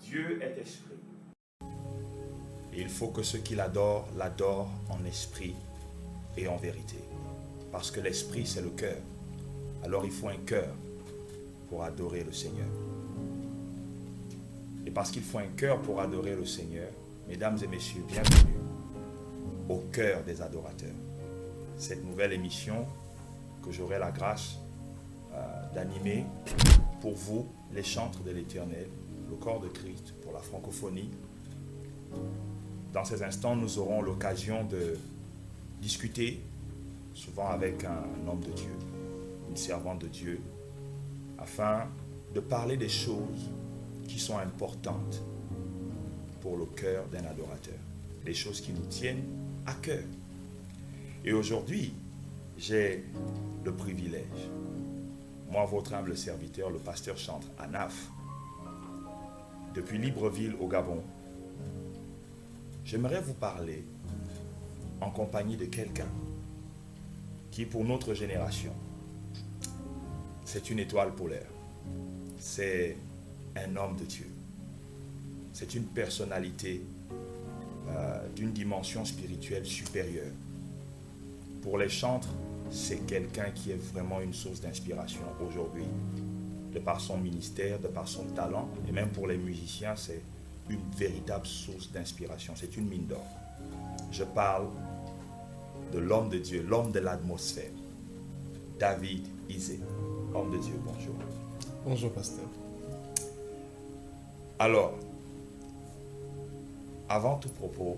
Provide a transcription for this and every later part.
Dieu est esprit. Et il faut que ceux qui l'adorent, l'adorent en esprit et en vérité. Parce que l'esprit, c'est le cœur. Alors il faut un cœur pour adorer le Seigneur. Et parce qu'il faut un cœur pour adorer le Seigneur, mesdames et messieurs, bienvenue au cœur des adorateurs. Cette nouvelle émission que j'aurai la grâce d'animer pour vous, les chantres de l'Éternel, le corps de Christ pour la francophonie. Dans ces instants, nous aurons l'occasion de discuter, souvent avec un homme de Dieu, une servante de Dieu, afin de parler des choses qui sont importantes pour le cœur d'un adorateur, des choses qui nous tiennent à cœur. Et aujourd'hui, j'ai le privilège, moi, votre humble serviteur, le pasteur chantre Anaf, depuis Libreville au Gabon, j'aimerais vous parler en compagnie de quelqu'un qui, pour notre génération, c'est une étoile polaire. C'est un homme de Dieu. C'est une personnalité d'une dimension spirituelle supérieure. Pour les chantres, c'est quelqu'un qui est vraiment une source d'inspiration aujourd'hui, de par son ministère, de par son talent, et même pour les musiciens, c'est une véritable source d'inspiration, c'est une mine d'or. Je parle de l'homme de Dieu, l'homme de l'atmosphère, David Isé. Homme de Dieu, bonjour. Bonjour, pasteur. Alors, avant tout propos,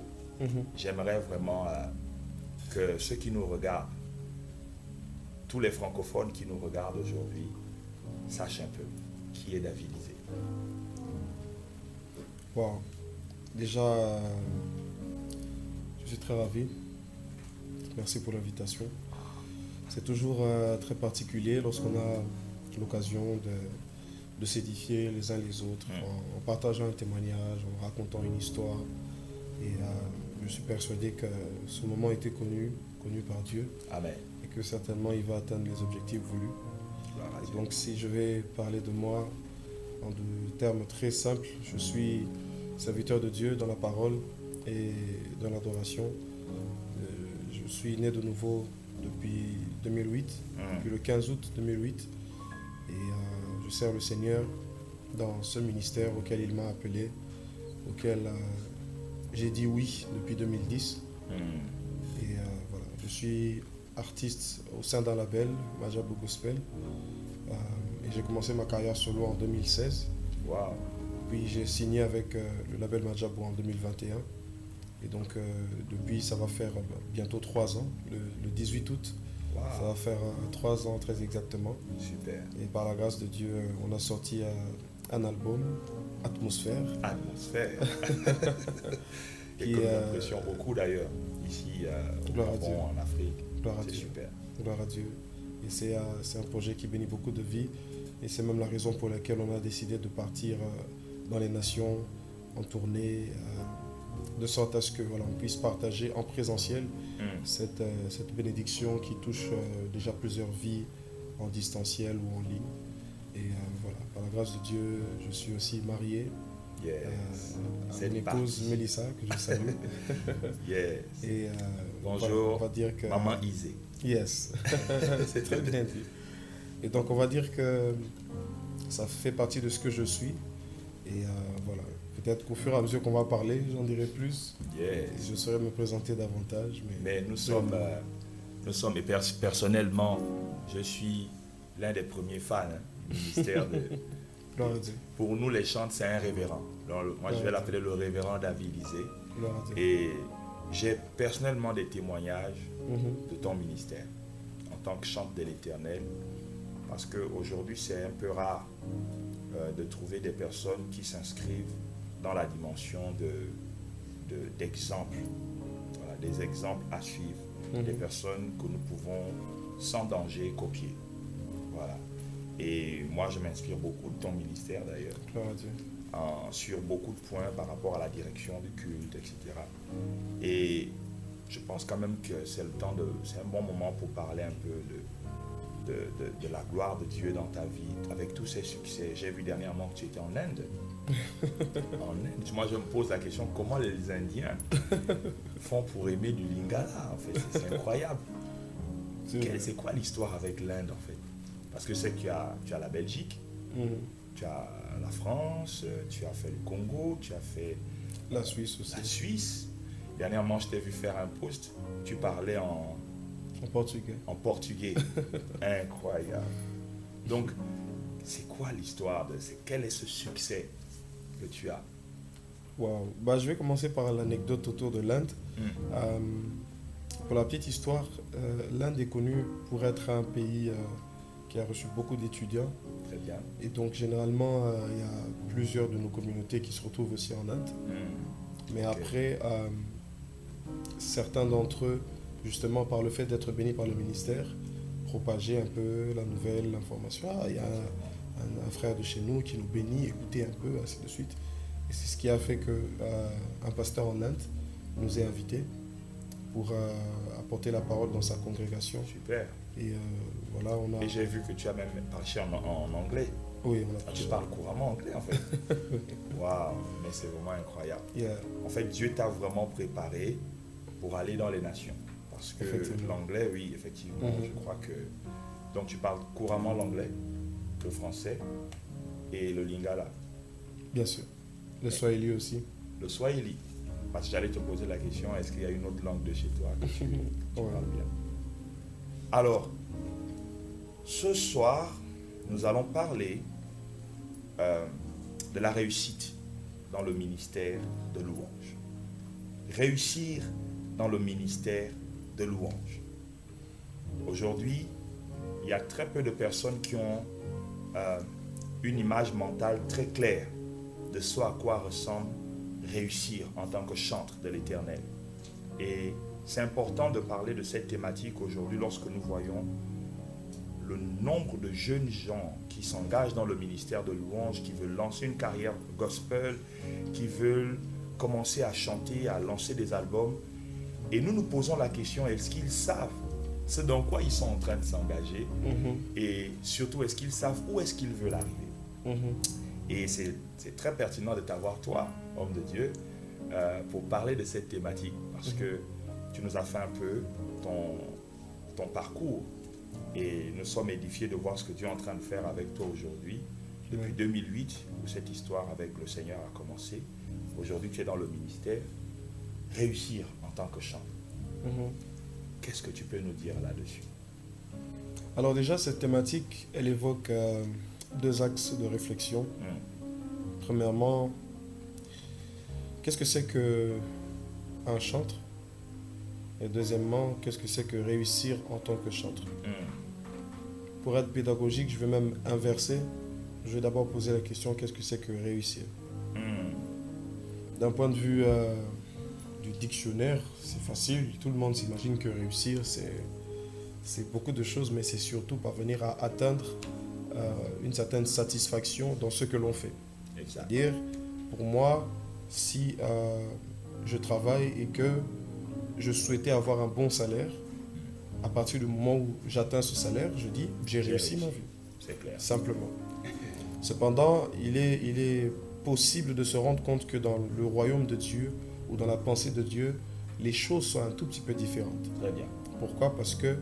j'aimerais vraiment que ceux qui nous regardent, tous les francophones qui nous regardent aujourd'hui, sachent un peu qui est David Isé. Wow. Déjà, je suis très ravi. Merci pour l'invitation. C'est toujours très particulier lorsqu'on a l'occasion de s'édifier les uns les autres en partageant un témoignage, en racontant une histoire. Et je suis persuadé que ce moment a été connu par Dieu. Amen. Et que certainement il va atteindre les objectifs voulus. Et donc si je vais parler de moi en de termes très simples, je suis serviteur de Dieu dans la parole et dans l'adoration. Je suis né de nouveau depuis 2008, depuis le 15 août 2008. Et je sers le Seigneur dans ce ministère auquel il m'a appelé, auquel j'ai dit oui depuis 2010. Et voilà, je suis artiste au sein d'un label, Majabou Gospel. Et j'ai commencé ma carrière solo en 2016. Wow. Puis j'ai signé avec le label Majabou en 2021. Et donc depuis, ça va faire bientôt 3 ans, le 18 août. Wow. Ça va faire 3 ans très exactement. Super. Et par la grâce de Dieu, on a sorti un album, Atmosphère. Atmosphère. Et que nous apprécions beaucoup d'ailleurs, ici au Gabon, en Afrique. C'est super. Gloire à Dieu. Et c'est un projet qui bénit beaucoup de vies. Et c'est même la raison pour laquelle on a décidé de partir dans les nations, en tournée, de sorte à ce que voilà, on puisse partager en présentiel cette bénédiction qui touche déjà plusieurs vies en distanciel ou en ligne. Et voilà, par la grâce de Dieu, je suis aussi marié. Yes. À une épouse, Mélissa, que je salue. Yes. Et bonjour, on va dire que, maman Isé. Yes, c'est très bien dit. Et donc on va dire que ça fait partie de ce que je suis. Et voilà, peut-être qu'au fur et à mesure qu'on va parler, j'en dirai plus. Yes. Je saurai me présenter davantage. Mais nous sommes, et personnellement, je suis l'un des premiers fans du ministère de... Gloire à Dieu. Pour nous, les chantres, c'est un révérend. Donc, moi, je vais l'appeler le révérend David Isé. Gloire à Dieu. Et j'ai personnellement des témoignages de ton ministère en tant que chantre de l'Éternel. Parce qu'aujourd'hui, c'est un peu rare de trouver des personnes qui s'inscrivent dans la dimension d'exemples. Voilà, des exemples à suivre. Des personnes que nous pouvons sans danger copier. Voilà. Et moi, je m'inspire beaucoup de ton ministère d'ailleurs. Gloire à Dieu. Sur beaucoup de points par rapport à la direction du culte, etc. Et je pense quand même que c'est un bon moment pour parler un peu de la gloire de Dieu dans ta vie, avec tous ces succès. J'ai vu dernièrement que tu étais en Inde. En Inde. Moi, je me pose la question, comment les Indiens font pour aimer du Lingala, en fait. C'est incroyable. C'est quoi l'histoire avec l'Inde, en fait? Parce que c'est que tu as la Belgique, tu as la France, tu as fait le Congo, tu as fait la Suisse aussi. La Suisse. Dernièrement, je t'ai vu faire un post, tu parlais en portugais. En portugais. Incroyable. Donc, c'est quoi l'histoire quel est ce succès que tu as? Wow. Je vais commencer par l'anecdote autour de l'Inde. Pour la petite histoire, l'Inde est connue pour être un pays qui a reçu beaucoup d'étudiants. Très bien. Et donc, généralement, il y a plusieurs de nos communautés qui se retrouvent aussi en Inde. Mais après, certains d'entre eux, justement par le fait d'être bénis par le ministère, propager un peu la nouvelle, l'information. Il y a un frère de chez nous qui nous bénit, écoutez un peu, ainsi de suite. Et c'est ce qui a fait qu'un pasteur en Inde nous ait invités pour apporter la parole dans sa congrégation. Super. Et voilà, on a... Et j'ai vu que tu as même parlé en anglais. Oui, on a tu parles couramment anglais, en fait. Waouh, mais c'est vraiment incroyable. Yeah. En fait, Dieu t'a vraiment préparé pour aller dans les nations. Parce que l'anglais, oui, effectivement, je crois que... Donc, tu parles couramment l'anglais, le français et le lingala. Bien sûr. Le swahili aussi. Le swahili. Parce que j'allais te poser la question, est-ce qu'il y a une autre langue de chez toi que tu parles bien? Alors, ce soir, nous allons parler de la réussite dans le ministère de louange. Réussir dans le ministère de louange. Aujourd'hui, il y a très peu de personnes qui ont une image mentale très claire de ce à quoi ressemble réussir en tant que chantre de l'Éternel. Et c'est important de parler de cette thématique aujourd'hui lorsque nous voyons le nombre de jeunes gens qui s'engagent dans le ministère de louange, qui veulent lancer une carrière gospel, qui veulent commencer à chanter, à lancer des albums. Et nous nous posons la question, est-ce qu'ils savent ce dans quoi ils sont en train de s'engager? Et surtout, est-ce qu'ils savent où est-ce qu'ils veulent arriver? Et c'est très pertinent de t'avoir, toi, homme de Dieu, pour parler de cette thématique. Parce que tu nous as fait un peu ton parcours. Et nous sommes édifiés de voir ce que Dieu est en train de faire avec toi aujourd'hui. Depuis 2008, où cette histoire avec le Seigneur a commencé. Aujourd'hui, tu es dans le ministère. Réussir en tant que chanteur. Qu'est-ce que tu peux nous dire là-dessus? Alors déjà, cette thématique, elle évoque deux axes de réflexion. Premièrement, qu'est-ce que c'est qu'un chantre? Et deuxièmement, qu'est-ce que c'est que réussir en tant que chantre? Pour être pédagogique, je vais même inverser. Je vais d'abord poser la question, qu'est-ce que c'est que réussir? D'un point de vue du dictionnaire, c'est facile. Tout le monde s'imagine que réussir, c'est beaucoup de choses, mais c'est surtout parvenir à atteindre une certaine satisfaction dans ce que l'on fait. C'est-à-dire, pour moi, si je travaille et que je souhaitais avoir un bon salaire, à partir du moment où j'atteins ce salaire, je dis, j'ai réussi ma vie. C'est clair. Simplement. Cependant, il est possible de se rendre compte que dans le royaume de Dieu ou dans la pensée de Dieu, les choses sont un tout petit peu différentes. Très bien. Pourquoi? Parce que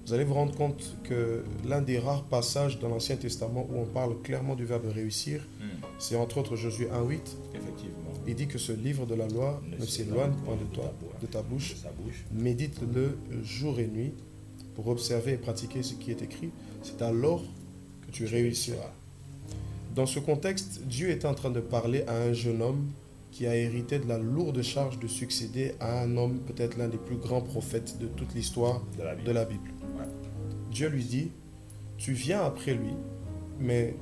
vous allez vous rendre compte que l'un des rares passages dans l'Ancien Testament où on parle clairement du verbe réussir, c'est entre autres Josué 1,8. Effectivement. Il dit que ce livre de la loi ne s'éloigne point de toi, de ta bouche. Médite-le jour et nuit pour observer et pratiquer ce qui est écrit. C'est alors que tu réussiras. Dans ce contexte, Dieu est en train de parler à un jeune homme qui a hérité de la lourde charge de succéder à un homme, peut-être l'un des plus grands prophètes de toute l'histoire de la Bible. Ouais. Dieu lui dit, tu viens après lui, mais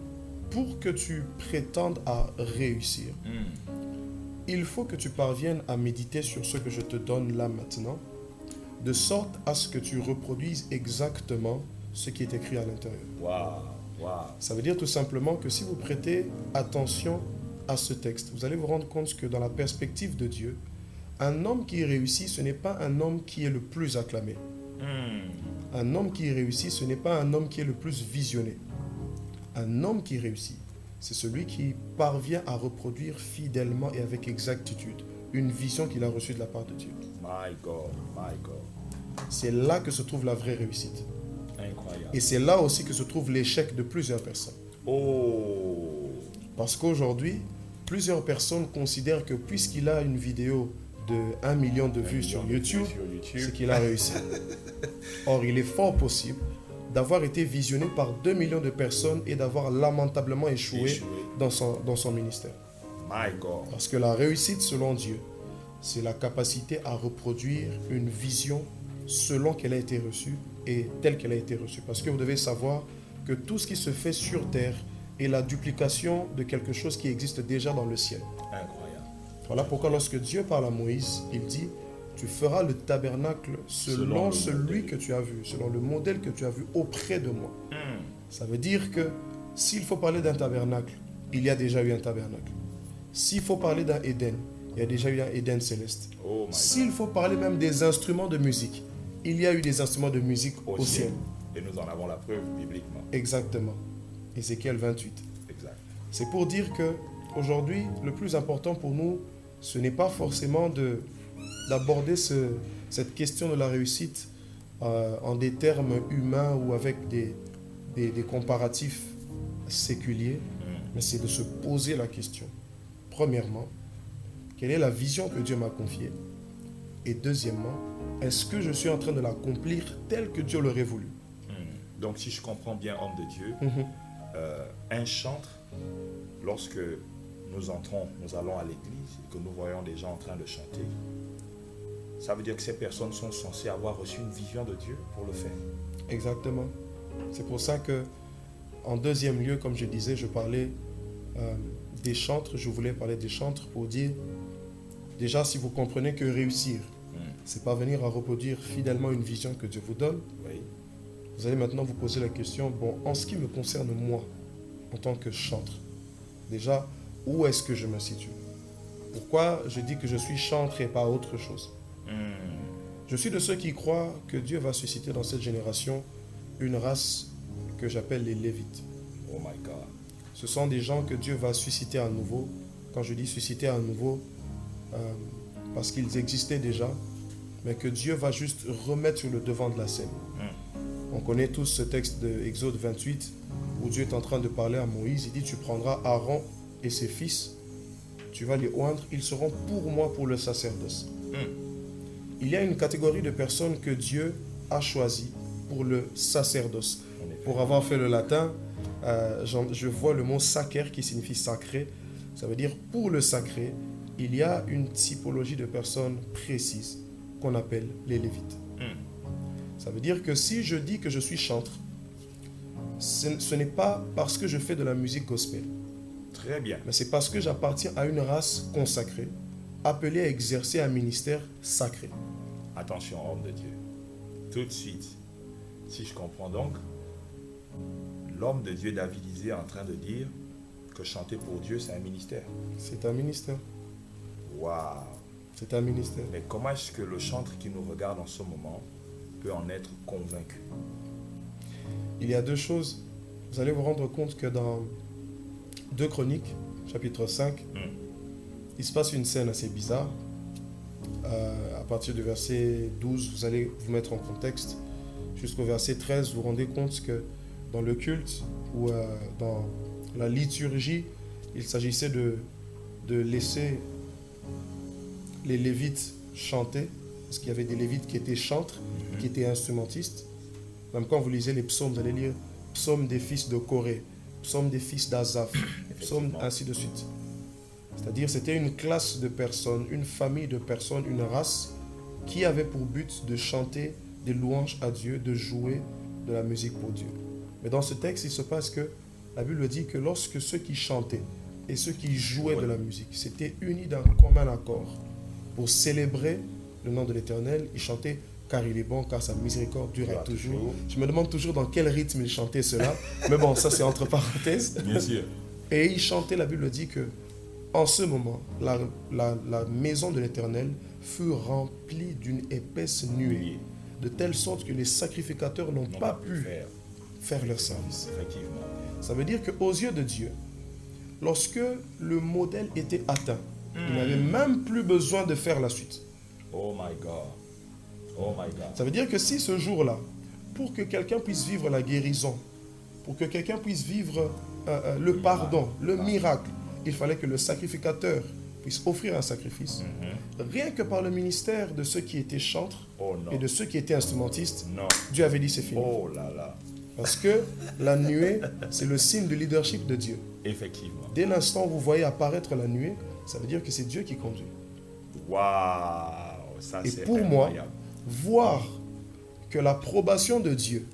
pour que tu prétendes à réussir, il faut que tu parviennes à méditer sur ce que je te donne là maintenant, de sorte à ce que tu reproduises exactement ce qui est écrit à l'intérieur. Ça veut dire tout simplement que si vous prêtez attention à ce texte, vous allez vous rendre compte que dans la perspective de Dieu, un homme qui réussit, ce n'est pas un homme qui est le plus acclamé. Un homme qui réussit, ce n'est pas un homme qui est le plus visionné. Un homme qui réussit, c'est celui qui parvient à reproduire fidèlement et avec exactitude une vision qu'il a reçue de la part de Dieu. My God, my God. C'est là que se trouve la vraie réussite. Incroyable. Et c'est là aussi que se trouve l'échec de plusieurs personnes. Oh. Parce qu'aujourd'hui, plusieurs personnes considèrent que puisqu'il a une vidéo de 1 million de vues sur YouTube, c'est qu'il a réussi. Or, il est fort possible d'avoir été visionné par 2 millions de personnes et d'avoir lamentablement échoué dans son ministère. My God. Parce que la réussite, selon Dieu, c'est la capacité à reproduire une vision selon qu'elle a été reçue et telle qu'elle a été reçue. Parce que vous devez savoir que tout ce qui se fait sur terre est la duplication de quelque chose qui existe déjà dans le ciel. Incroyable. Voilà pourquoi lorsque Dieu parle à Moïse, il dit « Tu feras le tabernacle selon celui que tu as vu, selon le modèle que tu as vu auprès de moi. » Ça veut dire que s'il faut parler d'un tabernacle, il y a déjà eu un tabernacle. S'il faut parler d'un Éden, il y a déjà eu un Éden céleste. Oh S'il faut parler même des instruments de musique, il y a eu des instruments de musique au ciel. Et nous en avons la preuve bibliquement. Exactement. Ézéchiel 28. Exact. C'est pour dire que aujourd'hui, le plus important pour nous, ce n'est pas forcément d'aborder cette question de la réussite en des termes humains ou avec des comparatifs séculiers, mais c'est de se poser la question. Premièrement, quelle est la vision que Dieu m'a confiée? Et deuxièmement, est-ce que je suis en train de l'accomplir tel que Dieu l'aurait voulu? Donc, si je comprends bien, homme de Dieu, un chantre, lorsque nous allons à l'église et que nous voyons des gens en train de chanter, ça veut dire que ces personnes sont censées avoir reçu une vision de Dieu pour le faire. Exactement. C'est pour ça que, en deuxième lieu, comme je disais, je parlais des chantres. Je voulais parler des chantres pour dire, déjà, si vous comprenez que réussir, c'est parvenir à reproduire fidèlement une vision que Dieu vous donne, oui. Vous allez maintenant vous poser la question, bon, en ce qui me concerne moi, en tant que chantre, déjà, où est-ce que je me situe? Pourquoi je dis que je suis chantre et pas autre chose? Je suis de ceux qui croient que Dieu va susciter dans cette génération une race que j'appelle les Lévites. Oh my God. Ce sont des gens que Dieu va susciter à nouveau. Quand je dis susciter à nouveau, parce qu'ils existaient déjà, mais que Dieu va juste remettre sur le devant de la scène. On connaît tous ce texte de Exode 28 où Dieu est en train de parler à Moïse. Il dit, tu prendras Aaron et ses fils, tu vas les oindre, ils seront pour moi pour le sacerdoce. Il y a une catégorie de personnes que Dieu a choisi pour le sacerdoce. Pour avoir fait le latin, je vois le mot sacer qui signifie sacré. Ça veut dire pour le sacré, il y a une typologie de personnes précises qu'on appelle les Lévites. Ça veut dire que si je dis que je suis chantre, ce n'est pas parce que je fais de la musique gospel. Très bien. Mais c'est parce que j'appartiens à une race consacrée, appelée à exercer un ministère sacré. Attention, homme de Dieu. Tout de suite, si je comprends donc, l'homme de Dieu David Isé est en train de dire que chanter pour Dieu, c'est un ministère. C'est un ministère. Waouh. C'est un ministère. Mais comment est-ce que le chantre qui nous regarde en ce moment peut en être convaincu? Il y a deux choses. Vous allez vous rendre compte que dans 2 Chroniques, chapitre 5, il se passe une scène assez bizarre. À partir du verset 12, vous allez vous mettre en contexte. Jusqu'au verset 13, vous vous rendez compte que dans le culte ou dans la liturgie, il s'agissait de laisser les Lévites chanter, parce qu'il y avait des Lévites qui étaient chantres, qui étaient instrumentistes. Même quand vous lisez les psaumes, vous allez lire psaumes des fils de Corée, psaumes des fils d'Azaph, psaumes ainsi de suite. C'est-à-dire c'était une classe de personnes, une famille de personnes, une race qui avait pour but de chanter des louanges à Dieu, de jouer de la musique pour Dieu. Mais dans ce texte, il se passe que la Bible dit que lorsque ceux qui chantaient et ceux qui jouaient de la musique s'étaient unis d'un commun accord pour célébrer le nom de l'Éternel, ils chantaient « Car il est bon, car sa miséricorde dure toujours ». Je me demande toujours dans quel rythme ils chantaient cela. Mais bon, ça c'est entre parenthèses. Bien sûr. Et ils chantaient, la Bible dit que en ce moment, la maison de l'Éternel fut remplie d'une épaisse nuée. de telle sorte que les sacrificateurs n'ont pas pu faire leur service. Effectivement. Ça veut dire qu'aux yeux de Dieu, lorsque le modèle était atteint, il n'avait même plus besoin de faire la suite. Oh my God. Oh my God. Ça veut dire que si ce jour-là, pour que quelqu'un puisse vivre la guérison, pour que quelqu'un puisse vivre le pardon, le miracle, il fallait que le sacrificateur puisse offrir un sacrifice. Rien que par le ministère de ceux qui étaient chantres et de ceux qui étaient instrumentistes, Dieu avait dit c'est fini. Oh là là. Parce que la nuée, c'est le signe du leadership de Dieu. Effectivement. Dès l'instant où vous voyez apparaître la nuée, ça veut dire que c'est Dieu qui conduit. Waouh, ça et c'est pour incroyable. moi, voir que l'approbation de Dieu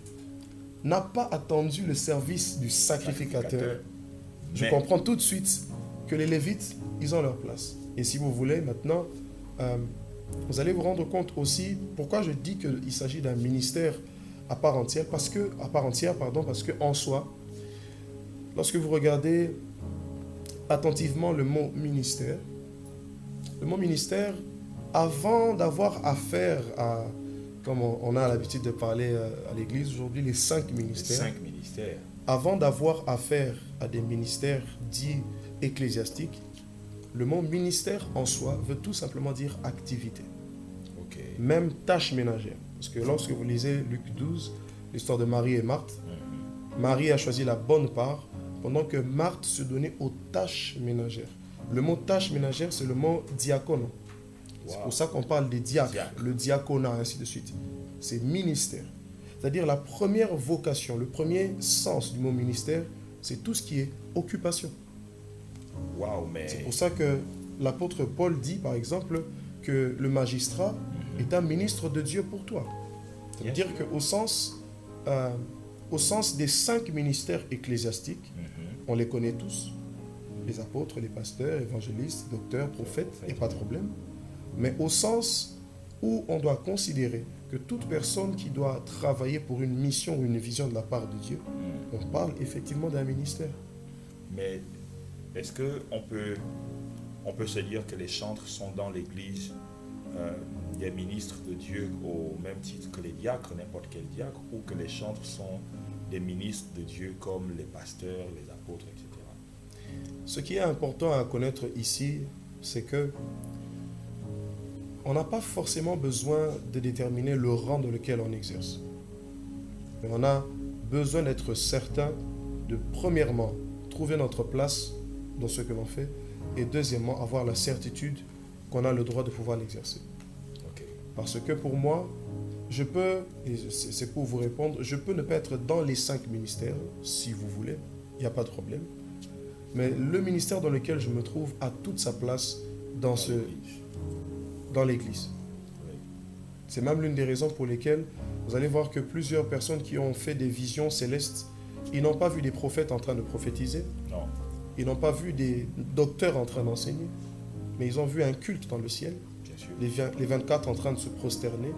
n'a pas attendu le service du sacrificateur, je comprends tout de suite que les Lévites, ils ont leur place. Et si vous voulez, maintenant, vous allez vous rendre compte aussi pourquoi je dis qu'il s'agit d'un ministère à part entière, parce que en soi, lorsque vous regardez attentivement le mot ministère, avant d'avoir affaire à, comme on a l'habitude de parler à l'église aujourd'hui, les 5 ministères. Les 5 ministères. Avant d'avoir affaire à des ministères dits ecclésiastiques, le mot ministère en soi veut tout simplement dire activité. Okay. Même tâche ménagère. Parce que lorsque vous lisez Luc 12, l'histoire de Marie et Marthe, Marie a choisi la bonne part, pendant que Marthe se donnait aux tâches ménagères. Le mot tâche ménagère, c'est le mot diacono. C'est pour ça qu'on parle des diacres, le diaconat, ainsi de suite. C'est ministère. C'est-à-dire la première vocation, le premier sens du mot ministère, c'est tout ce qui est occupation. C'est pour ça que l'apôtre Paul dit, par exemple, que le magistrat est un ministre de Dieu pour toi. Ça veut dire qu'au sens des 5 ministères ecclésiastiques, on les connaît tous. Les apôtres, les pasteurs, évangélistes, docteurs, prophètes, il n'y a pas de problème. Mais au sens où on doit considérer que toute personne qui doit travailler pour une mission ou une vision de la part de Dieu, on parle effectivement d'un ministère. Mais est-ce qu'on peut se dire que les chantres sont dans l'Église des ministres de Dieu au même titre que les diacres, n'importe quel diacre, ou que les chantres sont des ministres de Dieu comme les pasteurs, les apôtres, etc. Ce qui est important à connaître ici, c'est que on n'a pas forcément besoin de déterminer le rang dans lequel on exerce. Mais on a besoin d'être certain de, premièrement, trouver notre place dans ce que l'on fait, et deuxièmement, avoir la certitude qu'on a le droit de pouvoir l'exercer. Okay. Parce que pour moi, je peux, et c'est pour vous répondre, je peux ne pas être dans les 5 ministères, si vous voulez, il n'y a pas de problème. Mais le ministère dans lequel je me trouve a toute sa place dans l'Église. Oui. C'est même l'une des raisons pour lesquelles vous allez voir que plusieurs personnes qui ont fait des visions célestes, ils n'ont pas vu des prophètes en train de prophétiser. Non. Ils n'ont pas vu des docteurs en train d'enseigner, mais ils ont vu un culte dans le ciel. Bien sûr. Les 24 en train de se prosterner,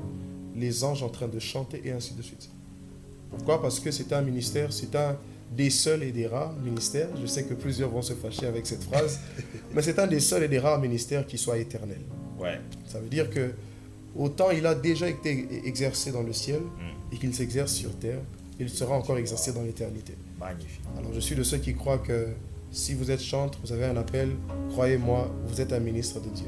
les anges en train de chanter et ainsi de suite. Pourquoi? Parce que c'est un ministère, c'est un des seuls et des rares ministères. Je sais que plusieurs vont se fâcher avec cette phrase, mais c'est un des seuls et des rares ministères qui soit éternel. Ouais. Ça veut dire que autant il a déjà été exercé dans le ciel et qu'il s'exerce sur terre, il sera encore exercé dans l'éternité. Magnifique. Alors je suis de ceux qui croient que si vous êtes chantre, vous avez un appel, croyez-moi, vous êtes un ministre de Dieu.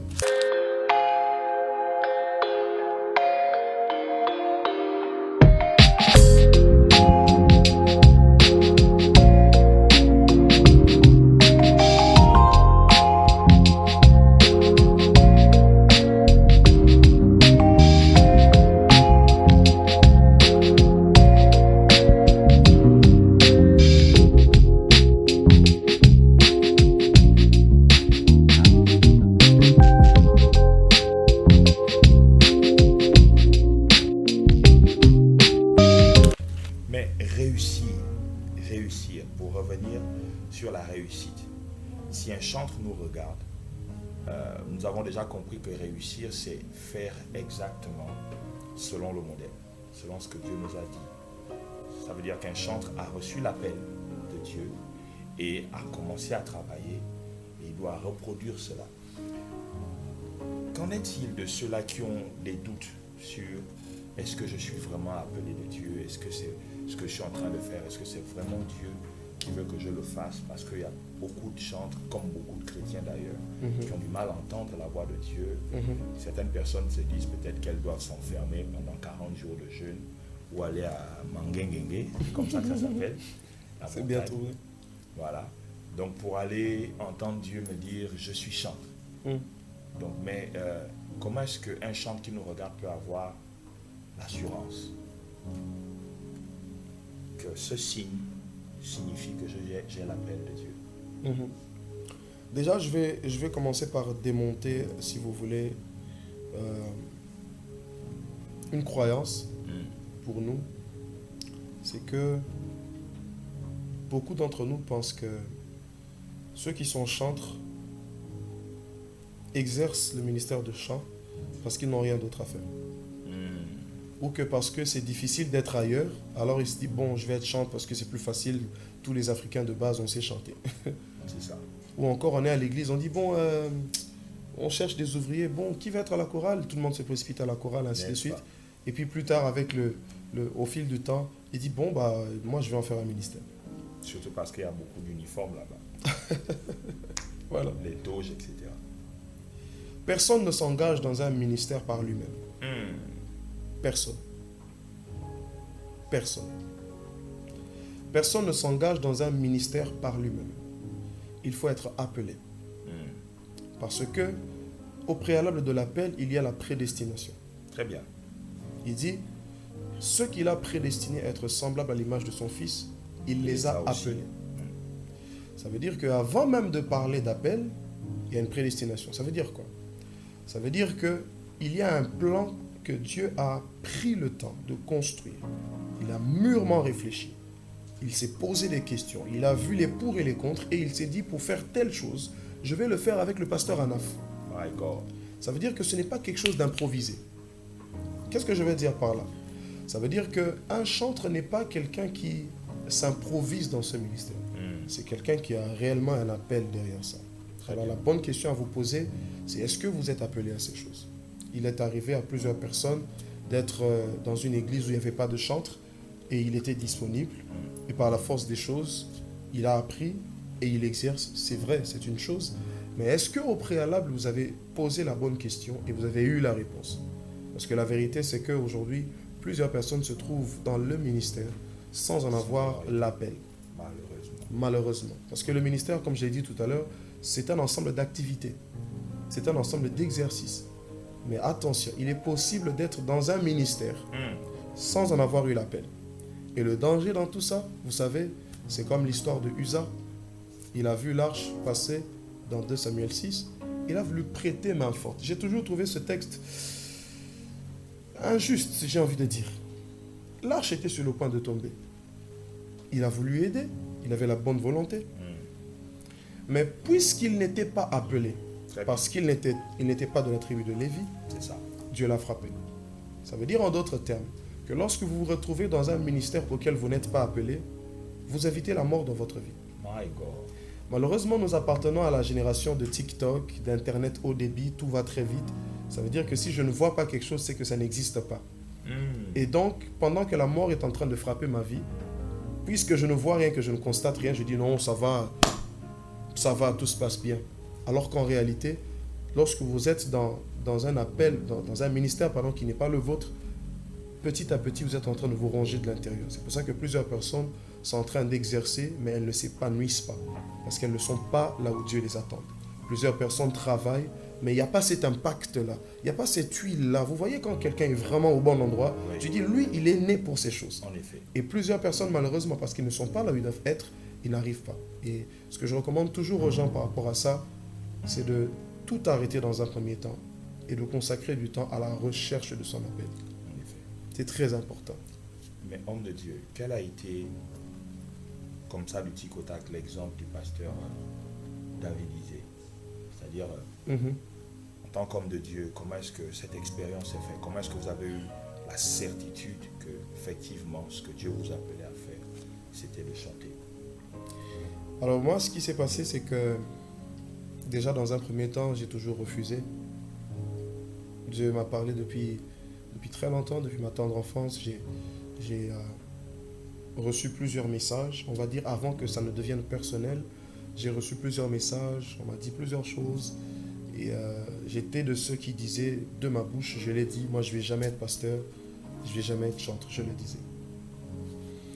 Pour revenir sur la réussite. Si un chantre nous regarde, nous avons déjà compris que réussir, c'est faire exactement selon le modèle, selon ce que Dieu nous a dit. Ça veut dire qu'un chantre a reçu l'appel de Dieu et a commencé à travailler et il doit reproduire cela. Qu'en est-il de ceux-là qui ont des doutes sur est-ce que je suis vraiment appelé de Dieu? Est-ce que c'est ce que je suis en train de faire? Est-ce que c'est vraiment Dieu qui veut que je le fasse? Parce qu'il y a beaucoup de chantres, comme beaucoup de chrétiens d'ailleurs, qui ont du mal à entendre la voix de Dieu. Certaines personnes se disent peut-être qu'elles doivent s'enfermer pendant 40 jours de jeûne ou aller à Mangengengue, c'est comme ça que ça s'appelle. C'est bien trouvé. Voilà. Donc pour aller entendre Dieu me dire je suis chantre. Donc, mais comment est-ce qu'un chantre qui nous regarde peut avoir l'assurance que ce signe signifie que j'ai l'appel de Dieu? Déjà, je vais commencer par démonter, si vous voulez, une croyance pour nous. C'est que beaucoup d'entre nous pensent que ceux qui sont chantres exercent le ministère de chant parce qu'ils n'ont rien d'autre à faire. Ou que parce que c'est difficile d'être ailleurs, alors ils se disent, bon, je vais être chantre parce que c'est plus facile, tous les Africains de base, on sait chanter. C'est ça. Ou encore, on est à l'église, on dit, bon, on cherche des ouvriers, bon, qui va être à la chorale? Tout le monde se précipite à la chorale, ainsi de suite. Et puis plus tard, avec au fil du temps, il dit, bon, bah, moi, je vais en faire un ministère. Surtout parce qu'il y a beaucoup d'uniformes là-bas. Voilà. Les doges, etc. Personne ne s'engage dans un ministère par lui-même. Personne. Personne. Personne ne s'engage dans un ministère par lui-même. Il faut être appelé. Parce que, au préalable de l'appel, il y a la prédestination. Très bien. Il dit, ceux qu'il a prédestinés à être semblables à l'image de son Fils, il les a appelés. Ça veut dire qu'avant même de parler d'appel, il y a une prédestination. Ça veut dire quoi? Ça veut dire qu'il y a un plan que Dieu a pris le temps de construire. Il a mûrement réfléchi. Il s'est posé des questions. Il a vu les pour et les contre et il s'est dit, pour faire telle chose, je vais le faire avec le pasteur Anaf. My God. Ça veut dire que ce n'est pas quelque chose d'improvisé. Qu'est-ce que je vais dire par là? Ça veut dire qu'un chantre n'est pas quelqu'un qui s'improvise dans ce ministère. C'est quelqu'un qui a réellement un appel derrière ça. Alors la bonne question à vous poser, c'est est-ce que vous êtes appelé à ces choses? Il est arrivé à plusieurs personnes d'être dans une église où il n'y avait pas de chantre et il était disponible. Et par la force des choses, il a appris et il exerce. C'est vrai, c'est une chose. Mais est-ce qu'au préalable, vous avez posé la bonne question et vous avez eu la réponse? Parce que la vérité, c'est qu'aujourd'hui, plusieurs personnes se trouvent dans le ministère sans en avoir l'appel. Malheureusement. Parce que le ministère, comme j'ai dit tout à l'heure, c'est un ensemble d'activités. C'est un ensemble d'exercices. Mais attention, il est possible d'être dans un ministère sans en avoir eu l'appel. Et le danger dans tout ça, vous savez, c'est comme l'histoire de Uza. Il a vu l'arche passer dans 2 Samuel 6. Il a voulu prêter main forte. J'ai toujours trouvé ce texte injuste, j'ai envie de dire. L'arche était sur le point de tomber. Il a voulu aider. Il avait la bonne volonté. Mais puisqu'il n'était pas appelé, parce qu'il n'était pas de la tribu de Lévi, Dieu l'a frappé. Ça veut dire en d'autres termes que lorsque vous vous retrouvez dans un ministère auquel vous n'êtes pas appelé, vous évitez la mort dans votre vie. My God. Malheureusement, nous appartenons à la génération de TikTok, d'Internet haut débit, tout va très vite. Ça veut dire que si je ne vois pas quelque chose, c'est que ça n'existe pas. Et donc, pendant que la mort est en train de frapper ma vie, puisque je ne vois rien, que je ne constate rien, je dis non, ça va, tout se passe bien. Alors qu'en réalité, lorsque vous êtes dans un appel, dans un ministère qui n'est pas le vôtre, petit à petit, vous êtes en train de vous ronger de l'intérieur. C'est pour ça que plusieurs personnes sont en train d'exercer, mais elles ne s'épanouissent pas, parce qu'elles ne sont pas là où Dieu les attend. Plusieurs personnes travaillent, mais il n'y a pas cet impact-là, il n'y a pas cette huile-là. Vous voyez quand quelqu'un est vraiment au bon endroit, tu dis, lui, il est né pour ces choses. En effet. Et plusieurs personnes, malheureusement, parce qu'ils ne sont pas là où ils doivent être, ils n'arrivent pas. Et ce que je recommande toujours aux gens par rapport à ça, c'est de tout arrêter dans un premier temps et de consacrer du temps à la recherche de son appel. En effet. C'est très important. Mais homme de Dieu, quel a été, comme ça, du tic au tac, l'exemple du pasteur David Isé? C'est-à-dire, en tant qu'homme de Dieu, comment est-ce que cette expérience s'est faite? Comment est-ce que vous avez eu la certitude que, effectivement, ce que Dieu vous appelait à faire, c'était de chanter? Alors moi, ce qui s'est passé, c'est que déjà dans un premier temps, j'ai toujours refusé. Dieu m'a parlé depuis Depuis très longtemps, depuis ma tendre enfance, j'ai reçu plusieurs messages. On va dire avant que ça ne devienne personnel, j'ai reçu plusieurs messages, on m'a dit plusieurs choses. Et j'étais de ceux qui disaient de ma bouche, je l'ai dit, moi je ne vais jamais être pasteur, je ne vais jamais être chanteur, je le disais.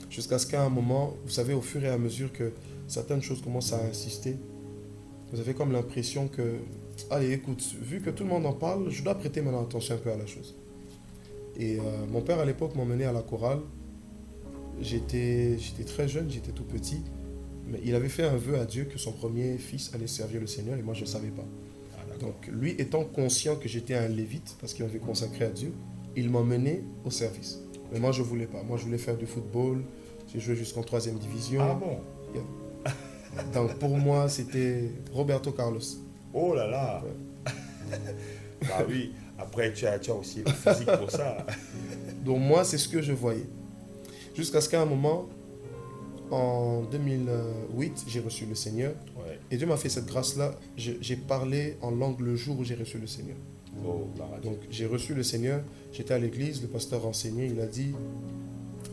Jusqu'à ce qu'à un moment, vous savez, au fur et à mesure que certaines choses commencent à insister, vous avez comme l'impression que, allez, écoute, vu que tout le monde en parle, je dois prêter maintenant attention un peu à la chose. Et mon père à l'époque m'emmenait à la chorale. J'étais très jeune, j'étais tout petit, mais il avait fait un vœu à Dieu que son premier fils allait servir le Seigneur et moi je ne savais pas. Donc lui étant conscient que j'étais un lévite, parce qu'il m'avait consacré à Dieu, il m'emmenait au service. Mais moi je ne voulais pas, moi je voulais faire du football, j'ai joué jusqu'en 3e division. Ah bon? Yeah. Donc pour moi c'était Roberto Carlos. Oh là là! Ouais. Bah oui, après tu as aussi le physique pour ça. Donc moi c'est ce que je voyais. Jusqu'à ce qu'à un moment, en 2008, j'ai reçu le Seigneur. Ouais. Et Dieu m'a fait cette grâce-là. J'ai parlé en langue le jour où j'ai reçu le Seigneur. Oh, donc j'ai reçu le Seigneur. J'étais à l'église, le pasteur enseignait. Il a dit,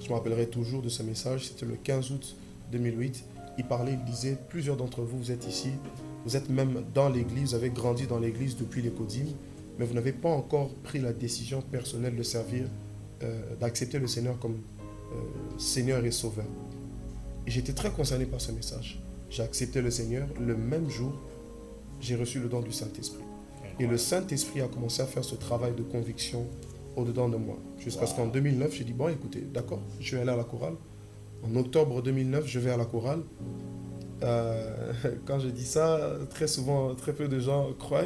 je me rappellerai toujours de ce message, c'était le 15 août 2008. Il parlait, il disait, plusieurs d'entre vous, vous êtes ici. Vous êtes même dans l'église, vous avez grandi dans l'église depuis les Codimes. Mais vous n'avez pas encore pris la décision personnelle de servir, d'accepter le Seigneur comme Seigneur et Sauveur. Et j'étais très concerné par ce message. J'ai accepté le Seigneur. Le même jour, j'ai reçu le don du Saint-Esprit. Et le Saint-Esprit a commencé à faire ce travail de conviction au-dedans de moi. Jusqu'à ce qu'en 2009, j'ai dit, bon, écoutez, d'accord, je vais aller à la chorale. En octobre 2009, je vais à la chorale. Quand je dis ça, très souvent, très peu de gens croient,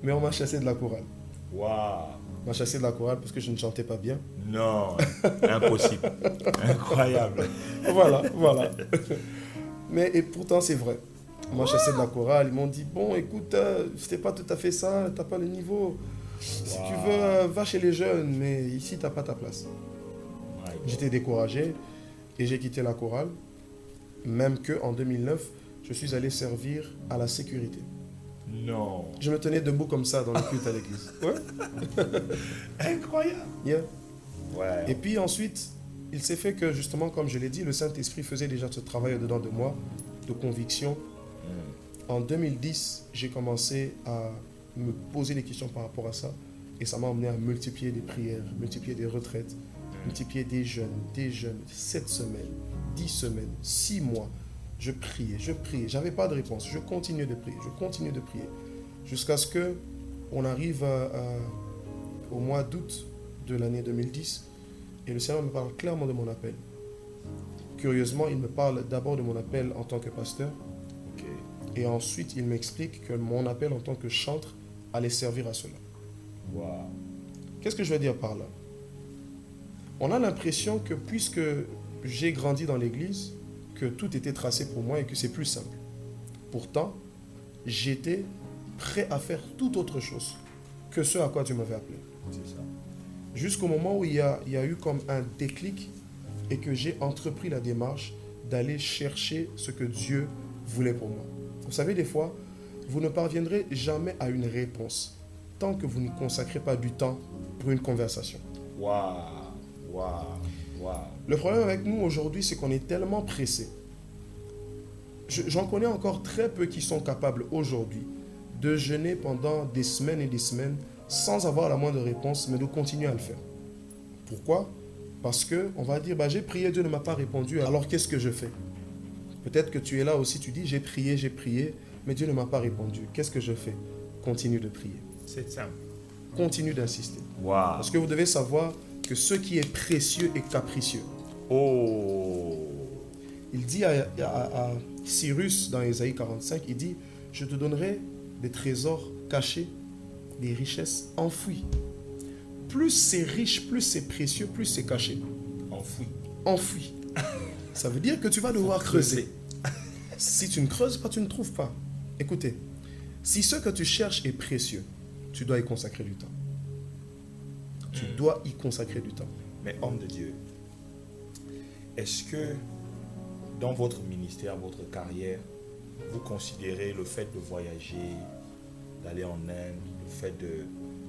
mais on m'a chassé de la chorale. Waouh! On m'a chassé de la chorale parce que je ne chantais pas bien. Non, impossible. Incroyable. Voilà. Mais et pourtant, c'est vrai. On m'a chassé de la chorale. Ils m'ont dit, bon, écoute, c'était pas tout à fait ça, t'as pas le niveau. Si tu veux, va chez les jeunes, mais ici, t'as pas ta place. J'étais découragé et j'ai quitté la chorale. Même qu'en 2009, je suis allé servir à la sécurité. Non. Je me tenais debout comme ça dans le culte à l'église. Ouais. Incroyable. Yeah. Ouais. Et puis ensuite, il s'est fait que justement, comme je l'ai dit, le Saint-Esprit faisait déjà ce travail au-dedans de moi, de conviction. En 2010, j'ai commencé à me poser des questions par rapport à ça. Et ça m'a amené à multiplier des prières, multiplier des retraites, multiplier des jeûnes, 7 semaines, 10 semaines, 6 mois. Je priais. J'avais pas de réponse. Je continuais de prier. Jusqu'à ce qu'on arrive au mois d'août de l'année 2010. Et le Seigneur me parle clairement de mon appel. Curieusement, il me parle d'abord de mon appel en tant que pasteur. Et ensuite, il m'explique que mon appel en tant que chantre allait servir à cela. Wow. Qu'est-ce que je veux dire par là? On a l'impression que puisque j'ai grandi dans l'église, que tout était tracé pour moi et que c'est plus simple. Pourtant, j'étais prêt à faire toute autre chose que ce à quoi Dieu m'avait appelé. C'est ça. Jusqu'au moment où il y a eu comme un déclic et que j'ai entrepris la démarche d'aller chercher ce que Dieu voulait pour moi. Vous savez, des fois, vous ne parviendrez jamais à une réponse tant que vous ne consacrez pas du temps pour une conversation. Waouh. Le problème avec nous aujourd'hui, c'est qu'on est tellement pressé. J'en connais encore très peu qui sont capables aujourd'hui de jeûner pendant des semaines et des semaines sans avoir la moindre réponse, mais de continuer à le faire. Pourquoi? Parce qu'on va dire, j'ai prié, Dieu ne m'a pas répondu, alors qu'est-ce que je fais? Peut-être que tu es là aussi, tu dis, j'ai prié, mais Dieu ne m'a pas répondu. Qu'est-ce que je fais? Continue de prier. C'est simple. Continue d'insister. Wow. Parce que vous devez savoir que ce qui est précieux est capricieux. Oh. Il dit à Cyrus dans Ésaïe 45, il dit, je te donnerai des trésors cachés, des richesses enfouies. Plus c'est riche, plus c'est précieux, plus c'est caché. Enfoui. Ça veut dire que tu vas devoir creuser. Si tu ne creuses pas, tu ne trouves pas. Écoutez, si ce que tu cherches est précieux, tu dois y consacrer du temps. Tu dois y consacrer du temps. Mais homme de Dieu, est-ce que dans votre ministère, votre carrière, vous considérez le fait de voyager, d'aller en Inde, le fait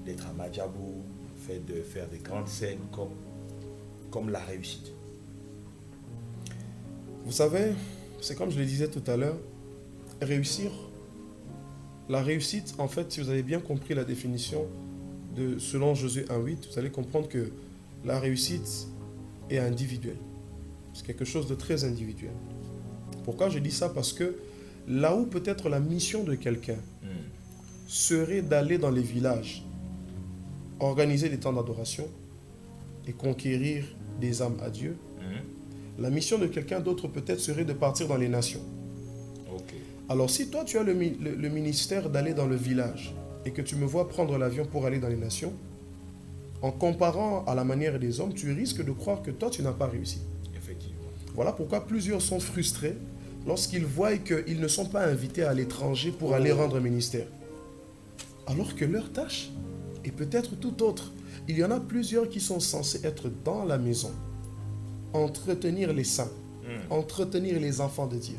d'être à Madjabou, le fait de faire des grandes scènes comme la réussite? Vous savez, c'est comme je le disais tout à l'heure, réussir, la réussite, en fait, si vous avez bien compris la définition selon Josué 1,8, vous allez comprendre que la réussite est individuelle. C'est quelque chose de très individuel. Pourquoi je dis ça? Parce que là où peut-être la mission de quelqu'un serait d'aller dans les villages, organiser des temps d'adoration et conquérir des âmes à Dieu, la mission de quelqu'un d'autre peut-être serait de partir dans les nations. Okay. Alors si toi tu as le ministère d'aller dans le village et que tu me vois prendre l'avion pour aller dans les nations, en comparant à la manière des hommes, tu risques de croire que toi tu n'as pas réussi. Effectivement. Voilà pourquoi plusieurs sont frustrés lorsqu'ils voient qu'ils ne sont pas invités à l'étranger pour aller rendre ministère. Alors que leur tâche est peut-être tout autre. Il y en a plusieurs qui sont censés être dans la maison, entretenir les saints, entretenir les enfants de Dieu.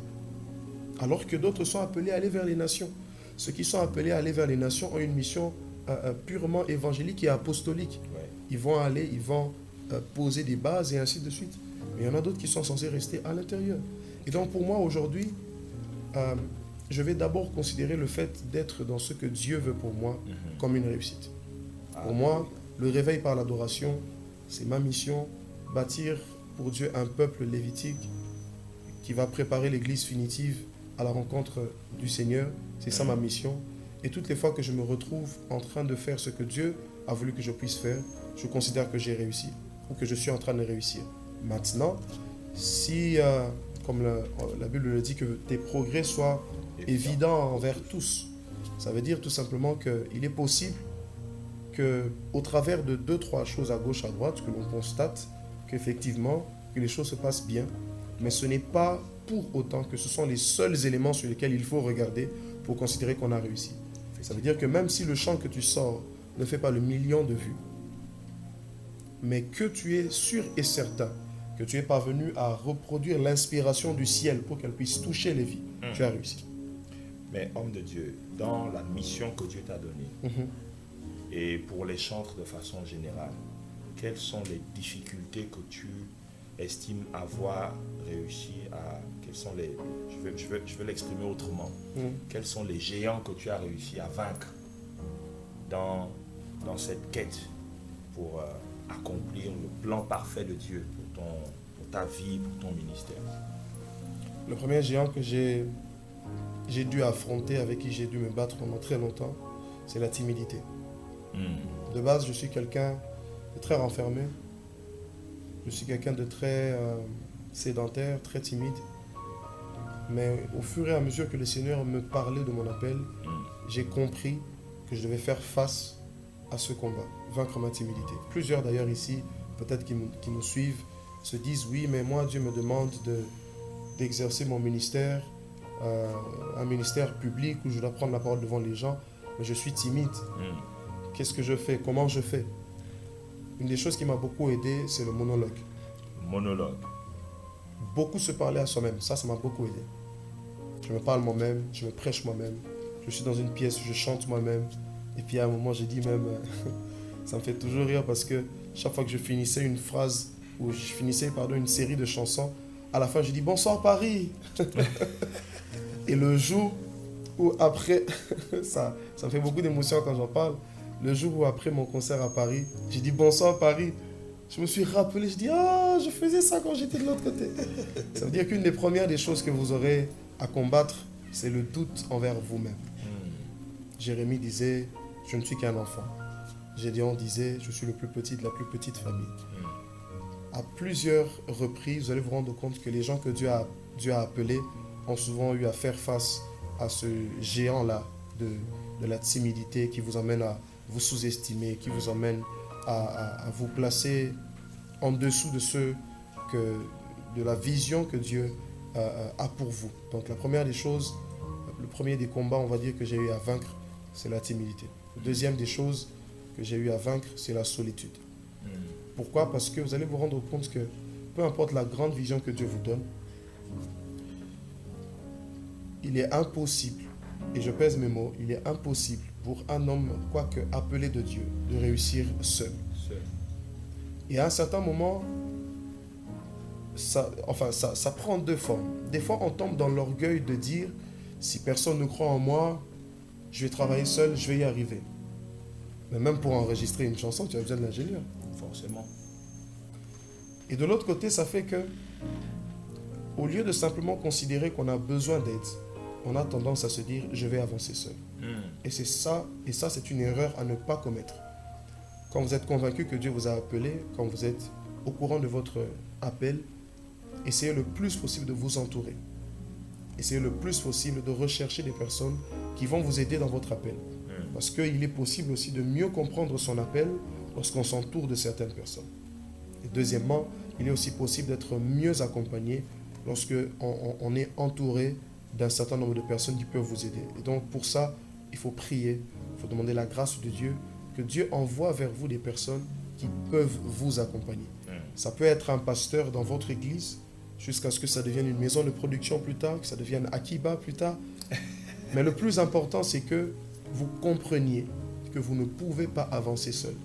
Alors que d'autres sont appelés à aller vers les nations. Ceux qui sont appelés à aller vers les nations ont une mission purement évangélique et apostolique. Ouais. Ils vont aller, ils vont poser des bases et ainsi de suite. Mais il y en a d'autres qui sont censés rester à l'intérieur. Et donc pour moi aujourd'hui, je vais d'abord considérer le fait d'être dans ce que Dieu veut pour moi comme une réussite. Pour moi, le réveil par l'adoration, c'est ma mission, bâtir pour Dieu un peuple lévitique qui va préparer l'église finitive à la rencontre du Seigneur. C'est ça ma mission. Et toutes les fois que je me retrouve en train de faire ce que Dieu a voulu que je puisse faire, je considère que j'ai réussi ou que je suis en train de réussir. Maintenant, si, comme la Bible le dit, que tes progrès soient évidents envers tous, ça veut dire tout simplement qu'il est possible qu'au travers de 2-3 choses à gauche, à droite, que l'on constate qu'effectivement, que les choses se passent bien, mais ce n'est pas pour autant que ce sont les seuls éléments sur lesquels il faut regarder pour considérer qu'on a réussi. Ça veut dire que même si le chant que tu sors ne fait pas le million de vues, mais que tu es sûr et certain que tu es parvenu à reproduire l'inspiration du ciel pour qu'elle puisse toucher les vies, tu as réussi. Mais homme de Dieu, dans la mission que Dieu t'a donnée, et pour les chantres de façon générale, quelles sont les difficultés que tu estimes avoir réussi à... Quels sont les... Je veux l'exprimer autrement. Quels sont les géants que tu as réussi à vaincre dans cette quête pour accomplir le plan parfait de Dieu pour ta vie, pour ton ministère? Le premier géant que j'ai dû affronter, avec qui j'ai dû me battre pendant très longtemps, c'est la timidité. De base, je suis quelqu'un de très renfermé. Je suis quelqu'un de très sédentaire, très timide. Mais au fur et à mesure que le Seigneur me parlait de mon appel, j'ai compris que je devais faire face à ce combat, vaincre ma timidité. Plusieurs d'ailleurs ici, peut-être qui nous suivent, se disent oui, mais moi Dieu me demande d'exercer mon ministère, un ministère public où je dois prendre la parole devant les gens, mais je suis timide. Qu'est-ce que je fais? Comment je fais? Une des choses qui m'a beaucoup aidé, c'est le monologue. Monologue. Beaucoup se parler à soi-même, ça m'a beaucoup aidé. Je me parle moi-même, je me prêche moi-même. Je suis dans une pièce où je chante moi-même. Et puis à un moment, j'ai dit même, ça me fait toujours rire parce que chaque fois que je finissais une phrase, ou je finissais, une série de chansons, à la fin, je dis bonsoir Paris. Et le jour où après, ça me fait beaucoup d'émotion quand j'en parle, le jour où après mon concert à Paris, j'ai dit bonsoir Paris. Je me suis rappelé, je dis je faisais ça quand j'étais de l'autre côté. Ça veut dire qu'une des premières des choses que vous aurez à combattre, c'est le doute envers vous-même. Jérémie disait, je ne suis qu'un enfant. Gédéon disait, je suis le plus petit de la plus petite famille. À plusieurs reprises, vous allez vous rendre compte que les gens que Dieu a appelés ont souvent eu à faire face à ce géant-là de la timidité qui vous emmène à vous sous-estimer, qui vous emmène à vous placer en dessous de la vision que Dieu a pour vous. Donc la première des choses, le premier des combats, on va dire, que j'ai eu à vaincre, c'est la timidité. La deuxième des choses que j'ai eu à vaincre, c'est la solitude. Pourquoi? Parce que vous allez vous rendre compte que peu importe la grande vision que Dieu vous donne, il est impossible et je pèse mes mots, il est impossible pour un homme, quoique appelé de Dieu, de réussir seul. Et à un certain moment, ça prend deux formes. Des fois, on tombe dans l'orgueil de dire, si personne ne croit en moi, je vais travailler seul, je vais y arriver. Mais même pour enregistrer une chanson, tu as besoin de l'ingénieur. Forcément. Et de l'autre côté, ça fait que, au lieu de simplement considérer qu'on a besoin d'aide, on a tendance à se dire, je vais avancer seul. Et ça, c'est une erreur à ne pas commettre. Quand vous êtes convaincu que Dieu vous a appelé, quand vous êtes au courant de votre appel, essayez le plus possible de vous entourer. Essayez le plus possible de rechercher des personnes qui vont vous aider dans votre appel. Parce qu'il est possible aussi de mieux comprendre son appel lorsqu'on s'entoure de certaines personnes. Et deuxièmement, il est aussi possible d'être mieux accompagné lorsque on est entouré d'un certain nombre de personnes qui peuvent vous aider. Et donc pour ça, il faut prier, il faut demander la grâce de Dieu, que Dieu envoie vers vous des personnes qui peuvent vous accompagner. Ça peut être un pasteur dans votre église, jusqu'à ce que ça devienne une maison de production plus tard, que ça devienne Akiba plus tard. Mais le plus important, c'est que vous compreniez que vous ne pouvez pas avancer seul.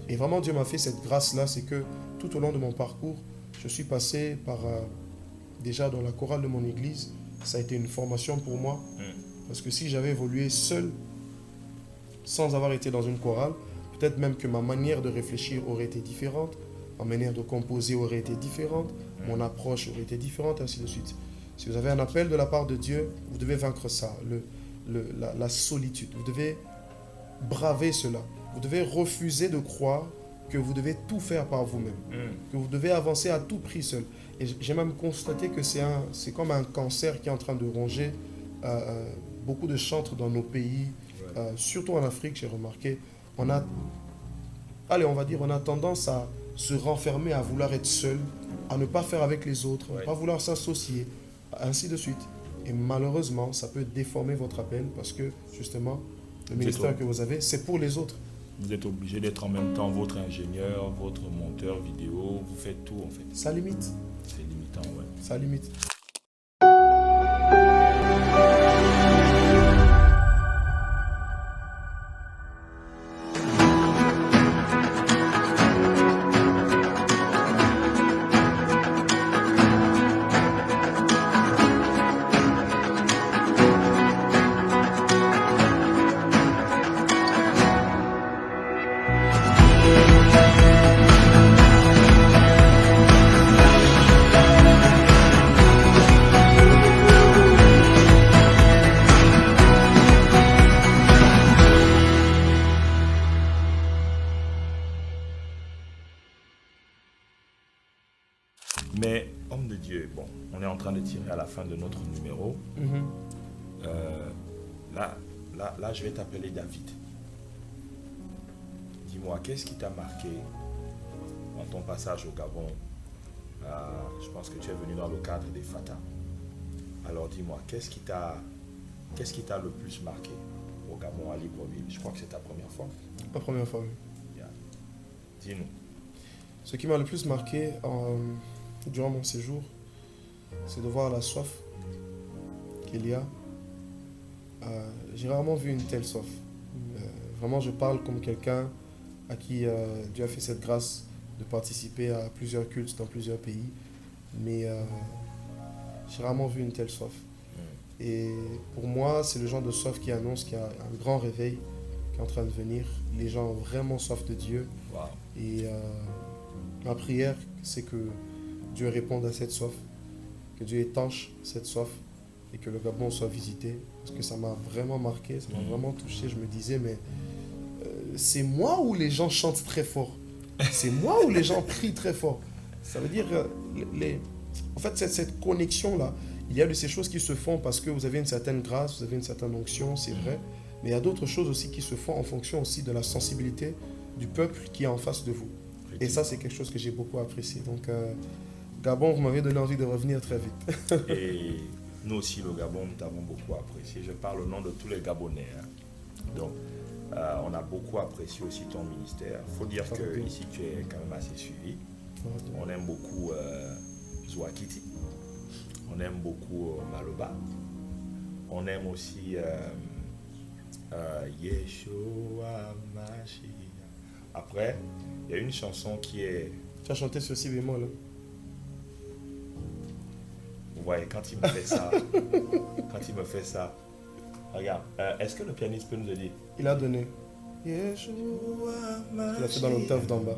Et vraiment, Dieu m'a fait cette grâce-là, c'est que tout au long de mon parcours, je suis passé par, déjà dans la chorale de mon église, ça a été une formation pour moi. Parce que si j'avais évolué seul, sans avoir été dans une chorale, peut-être même que ma manière de réfléchir aurait été différente, ma manière de composer aurait été différente, mon approche aurait été différente, ainsi de suite. Si vous avez un appel de la part de Dieu, vous devez vaincre ça, la solitude. Vous devez braver cela. Vous devez refuser de croire que vous devez tout faire par vous-même, que vous devez avancer à tout prix seul. Et j'ai même constaté que c'est comme un cancer qui est en train de ronger beaucoup de chantres dans nos pays, surtout en Afrique, j'ai remarqué. On a tendance à se renfermer, à vouloir être seul, à ne pas faire avec les autres, à ne pas vouloir s'associer, ainsi de suite. Et malheureusement, ça peut déformer votre appel parce que, justement, le ministère que vous avez, c'est pour les autres. Vous êtes obligé d'être en même temps votre ingénieur, votre monteur vidéo, vous faites tout en fait. Ça limite. C'est limitant, ouais. Ça limite. Mais, homme de Dieu, bon, on est en train de tirer à la fin de notre numéro. Là, je vais t'appeler David. Dis-moi, qu'est-ce qui t'a marqué dans ton passage au Gabon? Je pense que tu es venu dans le cadre des Fata. Alors dis-moi, qu'est-ce qui t'a le plus marqué au Gabon, à Libreville? Je crois que c'est ta première fois. La première fois, oui. Bien. Dis-nous. Ce qui m'a le plus marqué durant mon séjour, c'est de voir la soif qu'il y a. J'ai rarement vu une telle soif. Vraiment, je parle comme quelqu'un à qui Dieu a fait cette grâce de participer à plusieurs cultes dans plusieurs pays. Mais j'ai rarement vu une telle soif. Et pour moi, c'est le genre de soif qui annonce qu'il y a un grand réveil qui est en train de venir. Les gens ont vraiment soif de Dieu. Wow. Et ma prière, c'est que Dieu réponde à cette soif, que Dieu étanche cette soif et que le Gabon soit visité. Parce que ça m'a vraiment marqué, ça m'a vraiment touché. Je me disais, mais c'est moi ou les gens chantent très fort? C'est moi ou les gens prient très fort? Ça veut dire, en fait, cette connexion-là, il y a de ces choses qui se font parce que vous avez une certaine grâce, vous avez une certaine onction, c'est vrai. Mais il y a d'autres choses aussi qui se font en fonction aussi de la sensibilité du peuple qui est en face de vous. Et ça, c'est quelque chose que j'ai beaucoup apprécié. Donc, Gabon, vous m'avez donné envie de revenir très vite. Et nous aussi, le Gabon, nous t'avons beaucoup apprécié. Je parle au nom de tous les Gabonais. Donc, on a beaucoup apprécié aussi ton ministère. Il faut dire que ici, tu es quand même assez suivi. On aime beaucoup Zouakiti. On aime beaucoup Maloba. On aime aussi Yeshua Mashiach. Après, il y a une chanson qui est... Tu as chanté sur si bémol. Hein? Ouais, quand il me fait ça, regarde, est-ce que le pianiste peut nous le dire? Il a donné. Yeshua Il a fait dans l'octave d'en bas.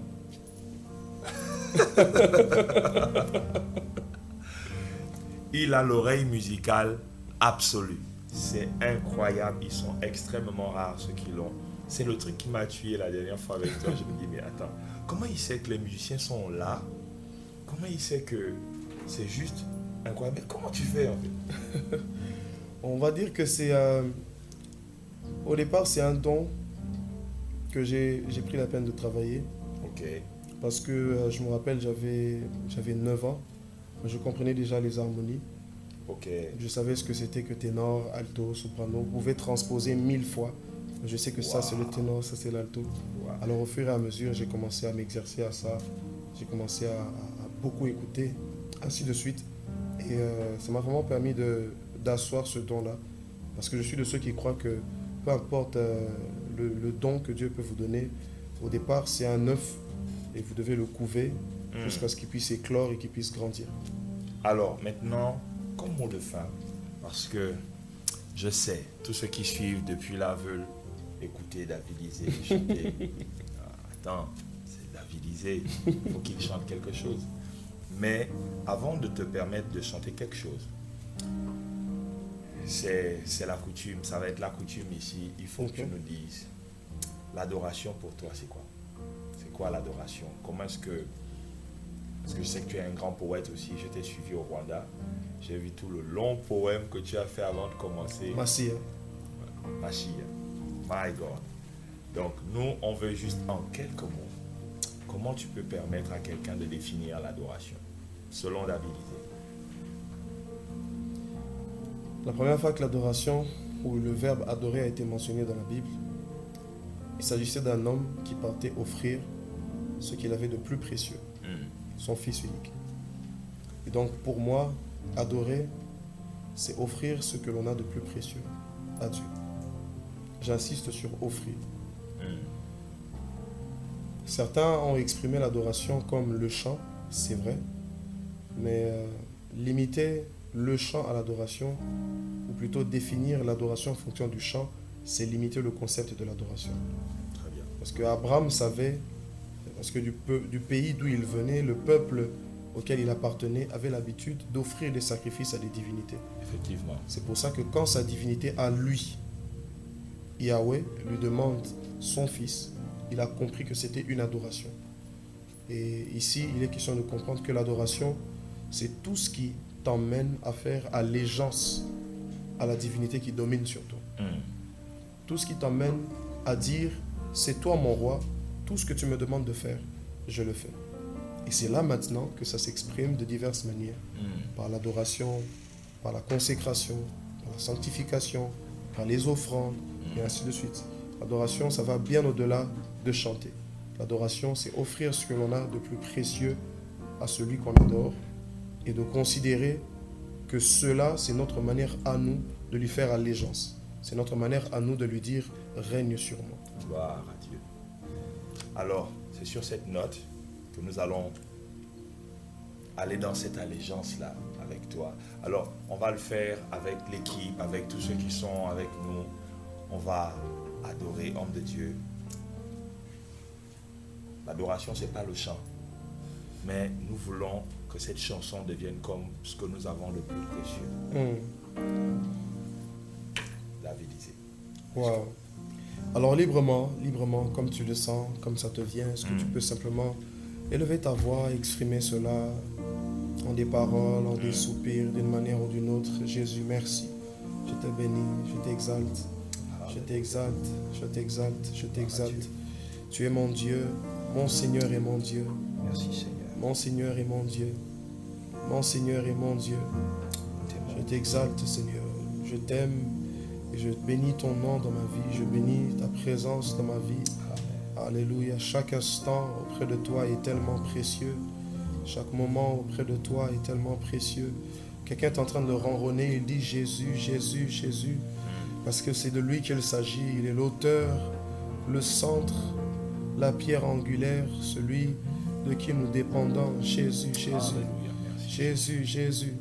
Il a l'oreille musicale absolue. C'est incroyable, ils sont extrêmement rares ceux qui l'ont. C'est le truc qui m'a tué la dernière fois avec toi. Je me dis, mais attends, comment il sait que les musiciens sont là? Comment il sait que c'est juste incroyable? Mais comment tu fais en fait? On va dire que c'est... au départ, c'est un don que j'ai pris la peine de travailler. Ok. Parce que je me rappelle, j'avais 9 ans. Je comprenais déjà les harmonies. Ok. Je savais ce que c'était que ténor, alto, soprano. Vous pouvez transposer 1000 fois. Je sais que ça, c'est le ténor, ça, c'est l'alto. Wow. Alors, au fur et à mesure, j'ai commencé à m'exercer à ça. J'ai commencé à beaucoup écouter, ainsi de suite. Et ça m'a vraiment permis d'asseoir ce don-là. Parce que je suis de ceux qui croient que peu importe le don que Dieu peut vous donner, au départ, c'est un œuf et vous devez le couver jusqu'à ce qu'il puisse éclore et qu'il puisse grandir. Alors, maintenant, comme mot de fin, parce que je sais, tous ceux qui suivent depuis là veulent écouter David Isé chanter. Attends, c'est David Isé, il faut qu'il chante quelque chose. Mais avant de te permettre de chanter quelque chose, c'est la coutume, ça va être la coutume ici. Il faut que tu nous dises, l'adoration pour toi, c'est quoi? C'est quoi l'adoration? Comment est-ce que... Parce que je sais que tu es un grand poète aussi, je t'ai suivi au Rwanda. J'ai vu tout le long poème que tu as fait avant de commencer. Merci. Machia. My God. Donc nous, on veut juste en quelques mots. Comment tu peux permettre à quelqu'un de définir l'adoration selon David Isé? La première fois que l'adoration ou le verbe adorer a été mentionné dans la Bible, il s'agissait d'un homme qui partait offrir ce qu'il avait de plus précieux, son fils unique. Et donc pour moi, adorer, c'est offrir ce que l'on a de plus précieux à Dieu. J'insiste sur offrir. Certains ont exprimé l'adoration comme le chant, c'est vrai, mais limiter le chant à l'adoration, ou plutôt définir l'adoration en fonction du chant, c'est limiter le concept de l'adoration. Très bien. Parce que Abraham savait, parce que du pays d'où il venait, le peuple auquel il appartenait avait l'habitude d'offrir des sacrifices à des divinités. Effectivement. C'est pour ça que quand sa divinité à lui, Yahweh, lui demande son fils, il a compris que c'était une adoration. Et ici, il est question de comprendre que l'adoration, c'est tout ce qui t'emmène à faire allégeance à la divinité qui domine sur toi. Tout ce qui t'emmène à dire, c'est toi mon roi, tout ce que tu me demandes de faire, je le fais. Et c'est là maintenant que ça s'exprime de diverses manières. Par l'adoration, par la consécration, par la sanctification, par les offrandes, et ainsi de suite. L'adoration, ça va bien au-delà de chanter. L'adoration, c'est offrir ce que l'on a de plus précieux à celui qu'on adore et de considérer que cela, c'est notre manière à nous de lui faire allégeance. C'est notre manière à nous de lui dire « règne sur moi ». Gloire à Dieu. Alors, c'est sur cette note que nous allons aller dans cette allégeance-là avec toi. Alors, on va le faire avec l'équipe, avec tous ceux qui sont avec nous. On va adorer, homme de Dieu. L'adoration, ce n'est pas le chant. Mais nous voulons que cette chanson devienne comme ce que nous avons de plus précieux. David disait. Wow. Alors librement, comme tu le sens, comme ça te vient, est-ce que tu peux simplement élever ta voix, exprimer cela en des paroles, en des soupirs, d'une manière ou d'une autre. Jésus, merci. Je te bénis, je t'exalte. Je t'exalte, je t'exalte, je t'exalte. Tu es mon Dieu, mon Seigneur et mon Dieu. Merci Seigneur. Mon Seigneur et mon Dieu. Mon Seigneur et mon Dieu. Je t'exalte Seigneur. Je t'aime et je bénis ton nom dans ma vie. Je bénis ta présence dans ma vie. Alléluia. Chaque instant auprès de toi est tellement précieux. Chaque moment auprès de toi est tellement précieux. quelqu'un est en train de ronronner, il dit Jésus, Jésus, Jésus, parce que c'est de lui qu'il s'agit. Il est l'auteur, le centre, la pierre angulaire, celui de qui nous dépendons. Jésus, Jésus, Alléluia. Merci. Jésus, Jésus.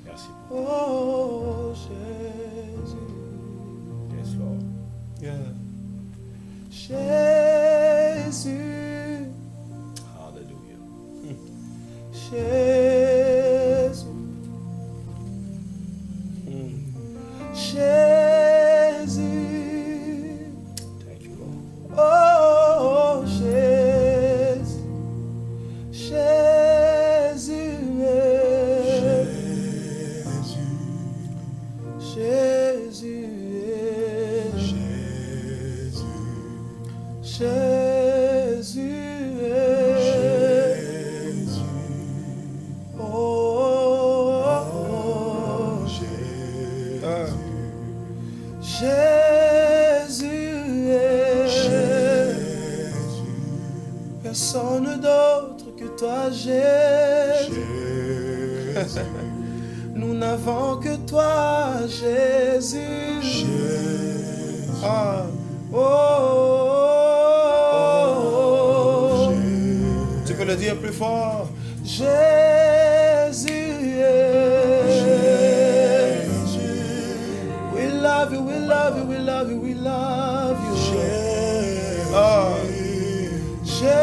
Merci. Oh, Jésus. Yes, Lord. Yeah. Jésus, Alléluia. Jésus, Jésus, Thank you, Lord. oh Jésus, Jésus, Jésus, Jésus, oh, Jésus, personne d'autre que toi, Jésus. Nous n'avons que toi, Jésus. Ah, oh, tu peux le dire plus fort. Jésus, we love you, we love you, we love you, we love you. Ah, Jésus,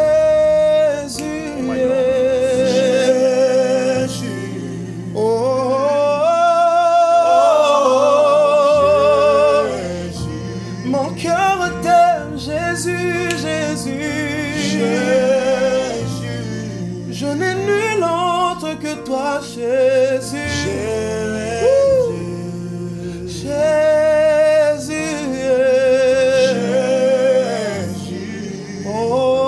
mon cœur t'aime, Jésus, Jésus. Je n'ai nul autre que toi, Jésus. Jésus. Oh,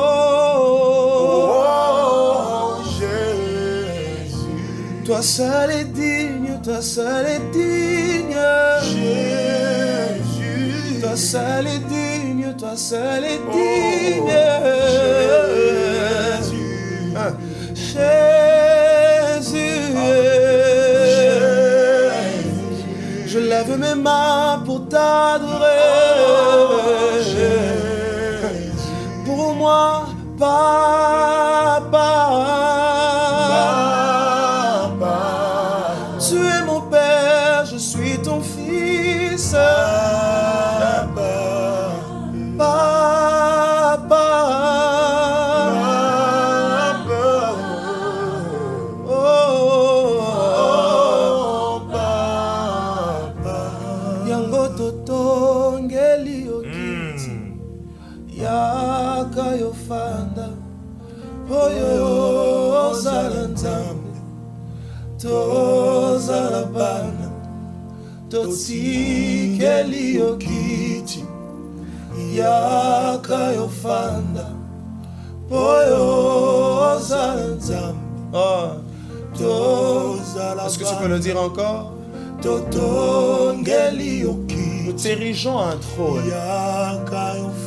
toi seul est digne, toi seul est digne. Toi seul est digne, toi seul est digne. Jésus, je lève mes mains pour t'adorer. Pour moi, Papa, tu es mon Père, je suis ton Fils. Fanda oyo ozala nzambe tozala bana totikeli yo kiti yaka yo fanda oyo ozala nzambe tozala. Est-ce que tu peux le dire encore? Totongeli yo kiti. Nous t'érigeons à un trône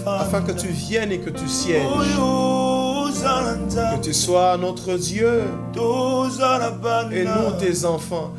afin que tu viennes et que tu sièges, que tu sois notre Dieu et nous tes enfants.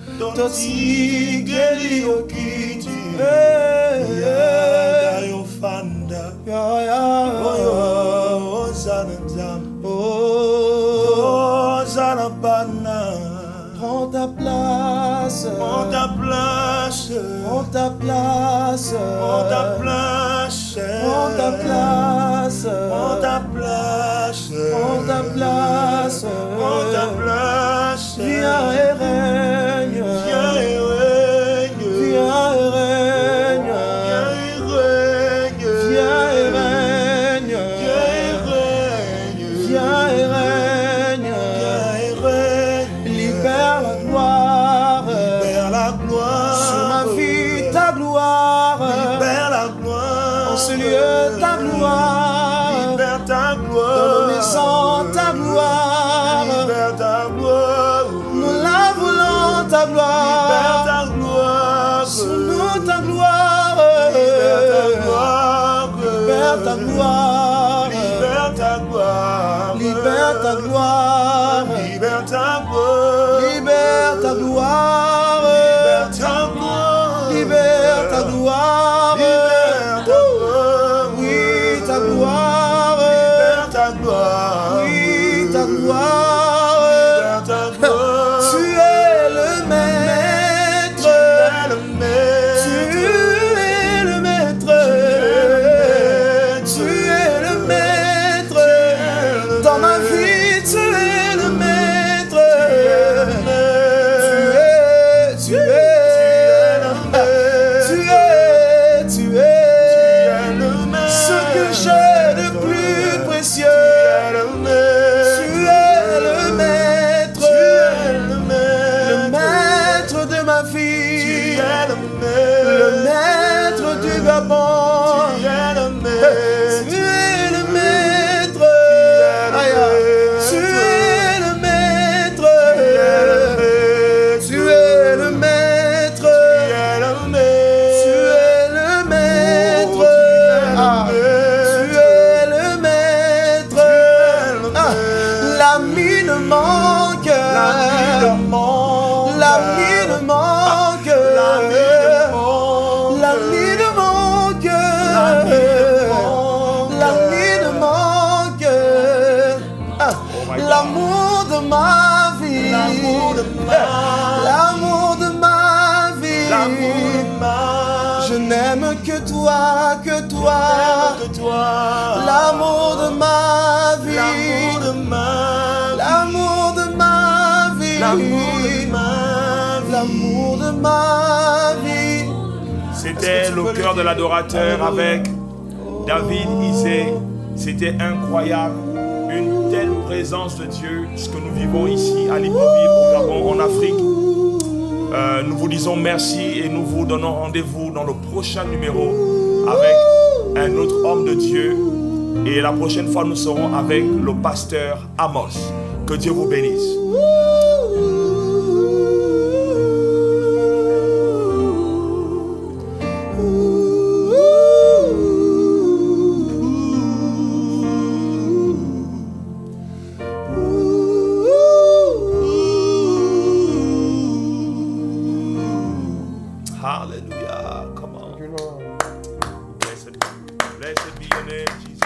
Prends ta place, prends ta place, prends ta place, prends ta place, prends ta place, prends ta place, prends ta place, prends ta place. Viens et règne, viens et règne, viens et règne, viens et règne, viens et règne, viens et règne. Libère la gloire, libère la gloire sur ma vie, ta gloire, libère la gloire en ce lieu, ta gloire, libère ta gloire dans nos maisons, ta gloire, libère ta gloire, nous la voulons, ta gloire, libère ta gloire, sous nous ta gloire, libère ta gloire, libère ta gloire, libère ta gloire, libère ta gloire, libère ta gloire. Libère ta gloire. ta gloire. Vers ta gloire. Oui, ta gloire. Vers ta gloire. Tu es le maître. Tu es le maître. Tu es le maître. Tu es le maître. Dans ma vie, tu es le maître. Tu es ce que j'ai de plus précieux. Tu es le maître. Le maître de ma vie. Le maître du Gabon. Tu es le maître. Tu es le maître. Tu es le maître. Tu es le maître. Tu es le maître. Tu es le maître. L'ami ne manque. L'ami ne manque. L'ami ne manque. L'ami ne manque. L'amour de ma vie. L'amour de ma vie. Je n'aime que toi, que toi. L'amour de ma vie. L'amour de ma vie. L'amour de ma vie. C'était le cœur de l'adorateur avec David Isé. C'était incroyable. Une telle présence de Dieu, ce que nous vivons ici à Libreville, au Gabon, en Afrique. Nous vous disons merci et nous vous donnons rendez-vous dans le prochain numéro avec un autre homme de Dieu. Et la prochaine fois, nous serons avec le pasteur Amos. Que Dieu vous bénisse. Hallelujah. Come on. Blessed be your name, Jesus.